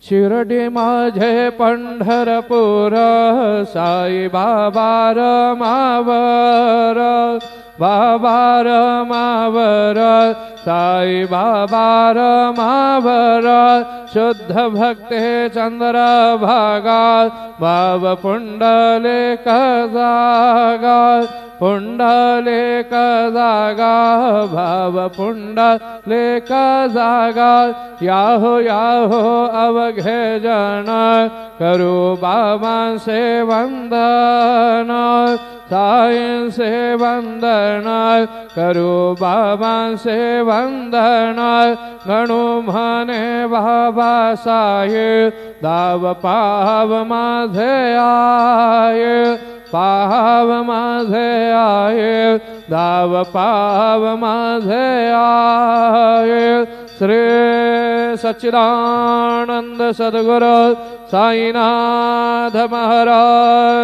शिरडी माझे पंढरपूर साई बाबा रमावर बाबा रमावर साई बाबा रमावर शुद्ध भक्ते चंद्र भागा भाव पुंडलिक जागा पुंडलिक जागा भाव पुंडलिक जागा याहो याहो अवघे जन करू बाबा से वंदन साई से वंदन करू बाबा से वंदन गणु म्हणे बाबा साई दाव पाव माझे आये पाव माझे आये दाव पाव माझे आये श्री सच्चिदानंद सद्गुरु साईनाथ महाराज